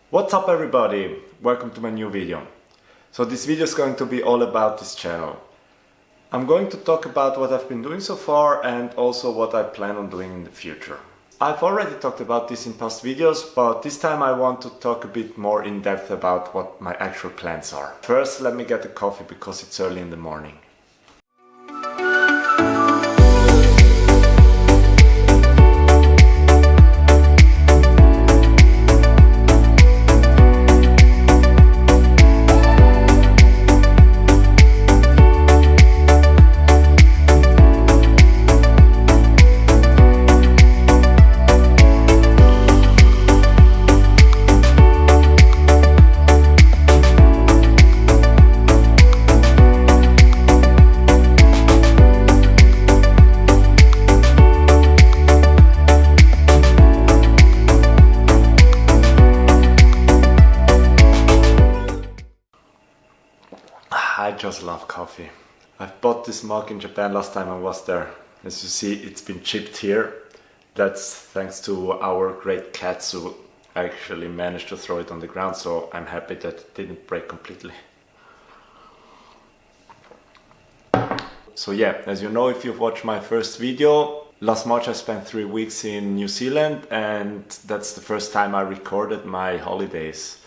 What's up everybody? Welcome to my new video. So this video is going to be all about this channel. I'm going to talk about what I've been doing so far and also what I plan on doing in the future. I've already talked about this in past videos, but this time I want to talk a bit more in depth about what my actual plans are. First, let me get a coffee because it's early in the morning. I just love coffee. I bought this mug in Japan last time I was there. As you see, it's been chipped here. That's thanks to our great cats who actually managed to throw it on the ground, so I'm happy that it didn't break completely. So yeah, as you know, if you've watched my first video, last March I spent 3 weeks in New Zealand, and that's the first time I recorded my holidays.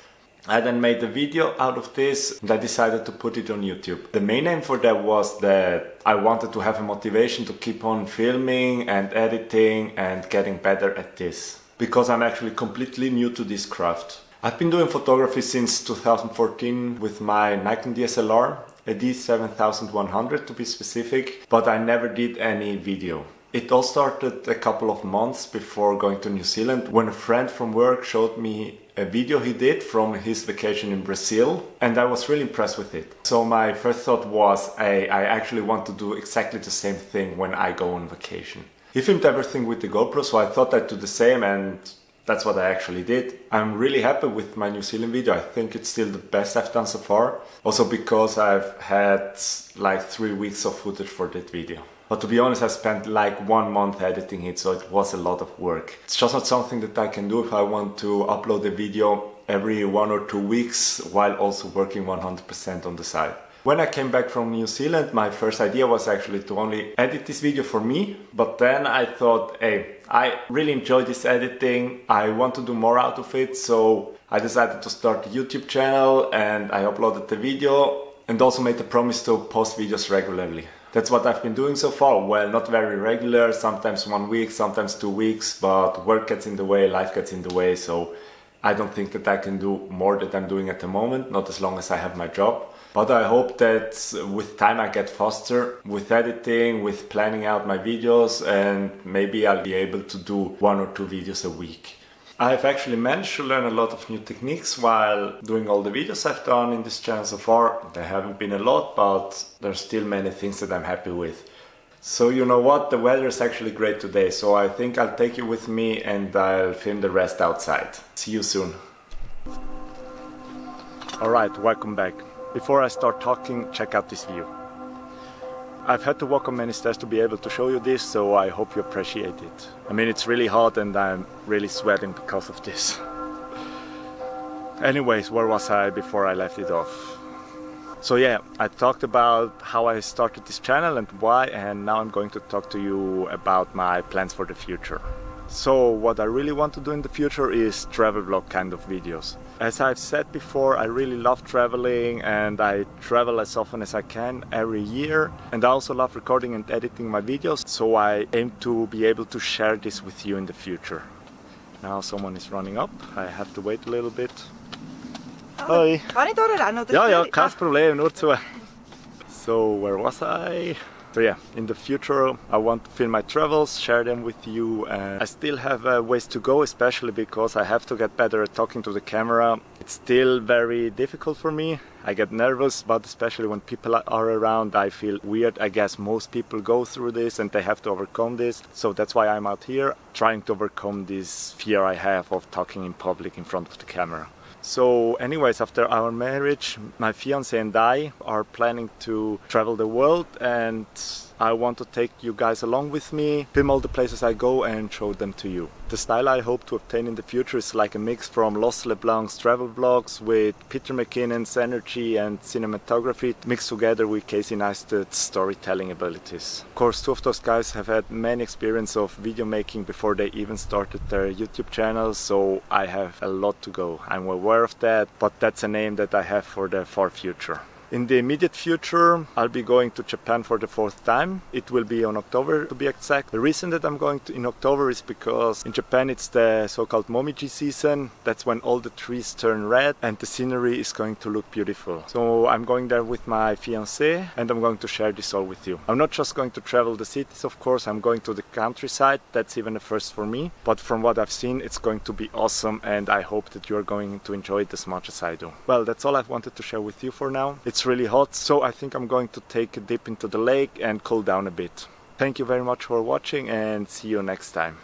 I then made a video out of this and I decided to put it on YouTube. The main aim for that was that I wanted to have a motivation to keep on filming and editing and getting better at this, because I'm actually completely new to this craft. I've been doing photography since 2014 with my Nikon DSLR, a D7100 to be specific, but I never did any video. It all started a couple of months before going to New Zealand, when a friend from work showed me a video he did from his vacation in Brazil, and I was really impressed with it. So my first thought was, I actually want to do exactly the same thing when I go on vacation. He filmed everything with the GoPro, so I thought I'd do the same, and that's what I actually did. I'm really happy with my New Zealand video. I think it's still the best I've done so far. Also because I've had like 3 weeks of footage for that video. But to be honest, I spent like 1 month editing it, so it was a lot of work. It's just not something that I can do if I want to upload a video every 1 or 2 weeks while also working 100% on the side. When I came back from New Zealand, my first idea was actually to only edit this video for me. But then I thought, hey, I really enjoy this editing, I want to do more out of it, so I decided to start a YouTube channel and I uploaded the video and also made a promise to post videos regularly. That's what I've been doing so far. Well, not very regular, sometimes 1 week, sometimes 2 weeks, but work gets in the way, life gets in the way, so I don't think that I can do more than I'm doing at the moment, not as long as I have my job. But I hope that with time I get faster with editing, with planning out my videos, and maybe I'll be able to do 1 or 2 videos a week. I've actually managed to learn a lot of new techniques while doing all the videos I've done in this channel so far. There haven't been a lot, but there's still many things that I'm happy with. So you know what, the weather is actually great today, so I think I'll take you with me and I'll film the rest outside. See you soon. Alright, welcome back. Before I start talking, check out this view. I've had to walk on many stairs to be able to show you this, so I hope you appreciate it. I mean, it's really hot and I'm really sweating because of this. Anyways, where was I before I left it off? So yeah, I talked about how I started this channel and why, and now I'm going to talk to you about my plans for the future. So what I really want to do in the future is travel vlog kind of videos. As I've said before, I really love traveling and I travel as often as I can every year. And I also love recording and editing my videos, so I aim to be able to share this with you in the future. Now someone is running up, I have to wait a little bit. Hoi! Kann ich durchrennen? Ja, kein Problem, nur zu. So, where was I? So yeah, in the future I want to film my travels, share them with you, and I still have ways to go, especially because I have to get better at talking to the camera. It's still very difficult for me, I get nervous, but especially when people are around, I feel weird. I guess most people go through this and they have to overcome this. So that's why I'm out here trying to overcome this fear I have of talking in public in front of the camera. So anyways, after our marriage, my fiancé and I are planning to travel the world, and I want to take you guys along with me, film all the places I go and show them to you. The style I hope to obtain in the future is like a mix from Los LeBlanc's travel vlogs with Peter McKinnon's energy and cinematography mixed together with Casey Neistat's storytelling abilities. Of course, two of those guys have had many experience of video making before they even started their YouTube channels, so I have a lot to go. I'm aware of that, but that's a name that I have for the far future. In the immediate future, I'll be going to Japan for the 4th time. It will be on October to be exact. The reason that I'm going in October is because in Japan it's the so-called momiji season. That's when all the trees turn red and the scenery is going to look beautiful. So I'm going there with my fiancé and I'm going to share this all with you. I'm not just going to travel the cities, of course, I'm going to the countryside. That's even a first for me. But from what I've seen, it's going to be awesome and I hope that you're going to enjoy it as much as I do. Well, that's all I've wanted to share with you for now. It's really hot, so I think I'm going to take a dip into the lake and cool down a bit. Thank you very much for watching and see you next time.